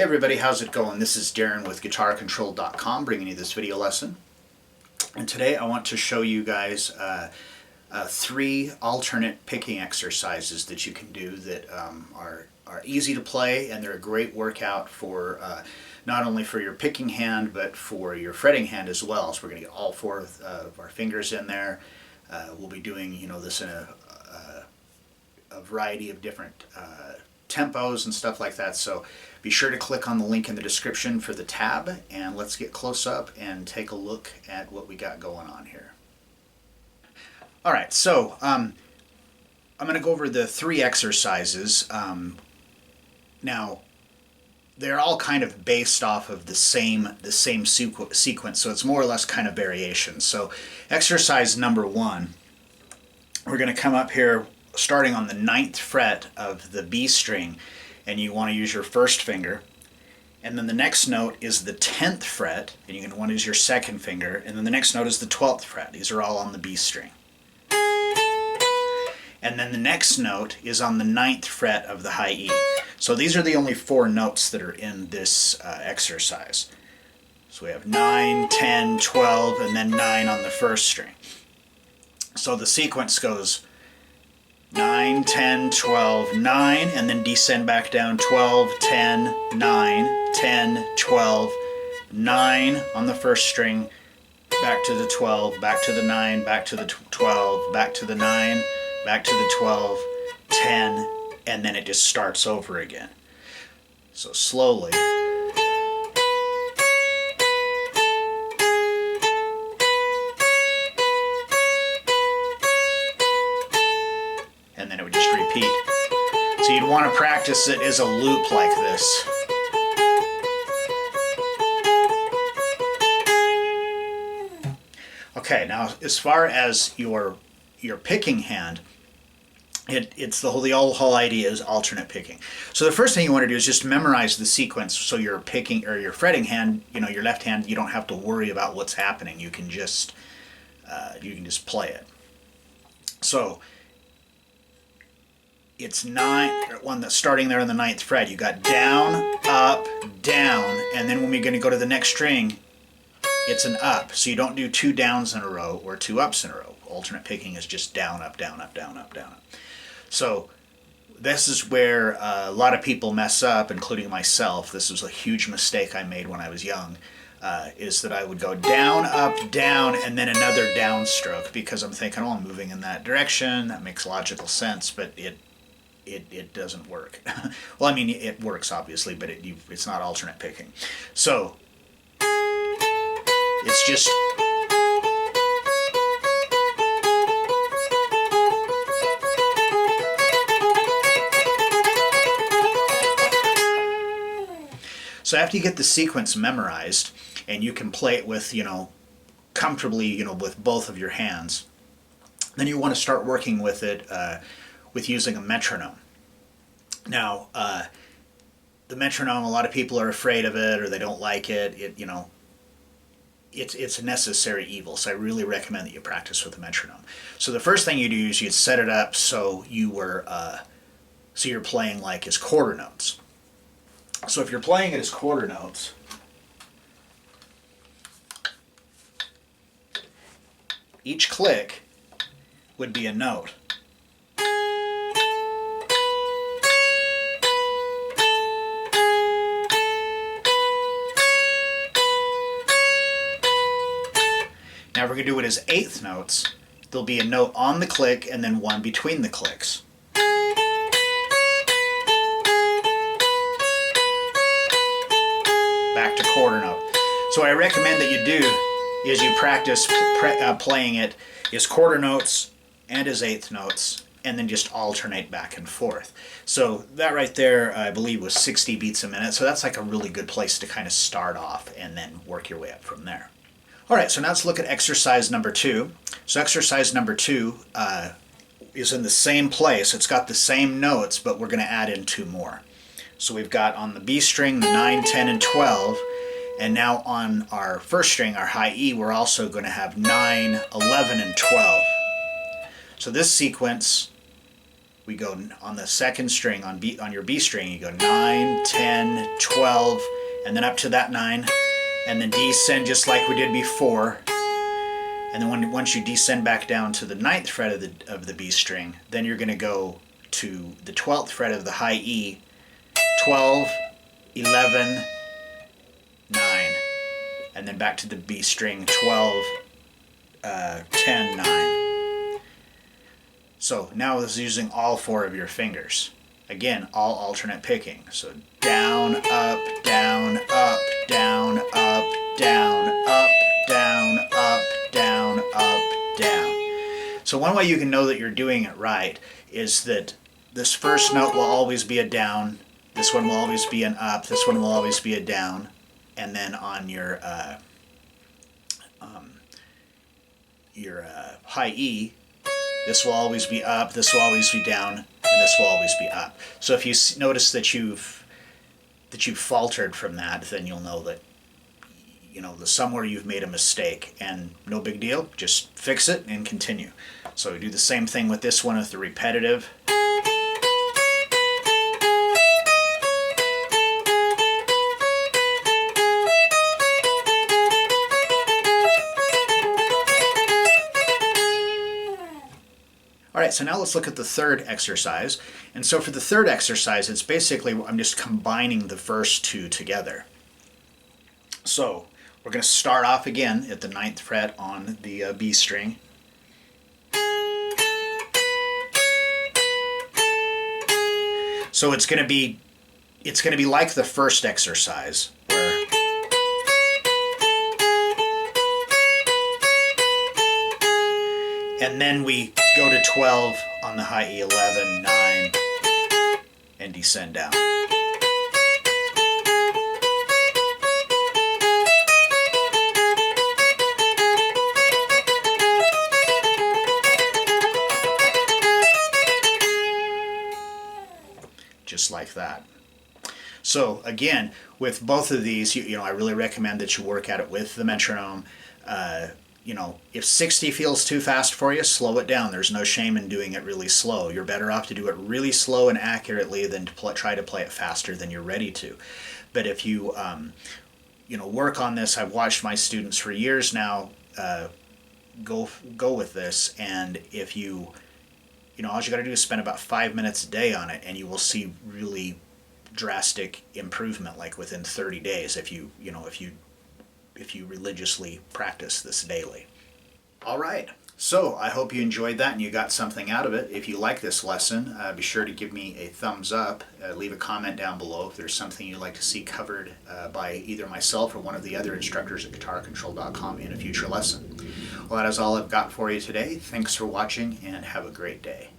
Hey everybody, how's it going? This is Darrin with GuitarControl.com bringing you this video lesson. And today I want to show you guys 3 alternate picking exercises that you can do that are easy to play, and they're a great workout for not only for your picking hand but for your fretting hand as well. So we're going to get all 4 of our fingers in there. We'll be doing this in a variety of different tempos and stuff like that. So be sure to click on the link in the description for the tab, and let's get close up and take a look at what we got going on here. Alright, so I'm going to go over the 3 exercises. Now they're all kind of based off of the same sequence, so it's more or less kind of variations. So exercise number 1, we're going to come up here starting on the 9th fret of the B string, and you want to use your first finger, and then the next note is the 10th fret, and you're going to want to use your second finger, and then the next note is the 12th fret. These are all on the B string. And then the next note is on the 9th fret of the high E. So these are the only 4 notes that are in this exercise. So we have 9, 10, 12, and then 9 on the first string. So the sequence goes 9, 10, 12, 9, and then descend back down 12, 10, 9, 10, 12, 9 on the first string, back to the 12, back to the 9, back to the 12, back to the 9, back to the 12, 10, and then it just starts over again. So slowly. And then it would just repeat. So you'd want to practice it as a loop like this. Okay, now as far as your picking hand, it's the whole idea is alternate picking. So the first thing you want to do is just memorize the sequence, so your picking or your fretting hand, your left hand, you don't have to worry about what's happening. You can just play it. So it's 9, one that's starting there on the 9th fret. You got down, up, down, and then when we're going to go to the next string, it's an up. So you don't do 2 downs in a row or 2 ups in a row. Alternate picking is just down, up, down, up, down, up, down, up. So this is where a lot of people mess up, including myself. This was a huge mistake I made when I was young, is that I would go down, up, down, and then another downstroke, because I'm thinking, oh, I'm moving in that direction. That makes logical sense, but it doesn't work. Well, I mean, it works obviously, but it's not alternate picking. So it's just so after you get the sequence memorized and you can play it with comfortably with both of your hands, then you want to start working with it with using a metronome. Now, the metronome, a lot of people are afraid of it or they don't like it. It's a necessary evil, so I really recommend that you practice with a metronome. So the first thing you do is you set it up so you're playing like as quarter notes. So if you're playing it as quarter notes, each click would be a note. Now if we're going to do it as 8th notes, there'll be a note on the click and then one between the clicks. Back to quarter note. So what I recommend that you do is you practice playing it as quarter notes and as 8th notes, and then just alternate back and forth. So that right there, I believe, was 60 beats a minute. So that's like a really good place to kind of start off and then work your way up from there. Alright, so now let's look at exercise number 2. So exercise number 2 is in the same place. It's got the same notes, but we're going to add in 2 more. So we've got on the B string the 9, 10, and 12, and now on our first string, our high E, we're also going to have 9, 11, and 12. So this sequence, we go on the second string on your B string, you go 9, 10, 12, and then up to that 9, and then descend just like we did before. And then once you descend back down to the 9th fret of the B string, then you're going to go to the 12th fret of the high E, 12, 11, 9, and then back to the B string, 12, 10, 9. So now this is using all 4 of your fingers. Again, all alternate picking. So down, up, down, up, down, up, down, up, down, up, down, up, down. So one way you can know that you're doing it right is that this first note will always be a down, this one will always be an up, this one will always be a down, and then on your high E, this will always be up, this will always be down, and this will always be up. So if you notice that you've faltered from that, then you'll know that somewhere you've made a mistake, and no big deal, just fix it and continue. So we do the same thing with this one with the repetitive. Alright, so now let's look at the third exercise. And so for the third exercise, it's basically, I'm just combining the first 2 together. So we're going to start off again at the 9th fret on the B string. So it's going to be like the first exercise, where and then we go to 12 on the high E, 11, 9, and descend down. Just like that. So again, with both of these, I really recommend that you work at it with the metronome. If 60 feels too fast for you, slow it down. There's no shame in doing it really slow. You're better off to do it really slow and accurately than to try to play it faster than you're ready to. But if you, work on this, I've watched my students for years now go with this, and if all you got to do is spend about 5 minutes a day on it, and you will see really drastic improvement, like within 30 days, if you religiously practice this daily. All right, so I hope you enjoyed that and you got something out of it. If you like this lesson, be sure to give me a thumbs up. Leave a comment down below if there's something you'd like to see covered by either myself or one of the other instructors at guitarcontrol.com in a future lesson. Well, that is all I've got for you today. Thanks for watching and have a great day.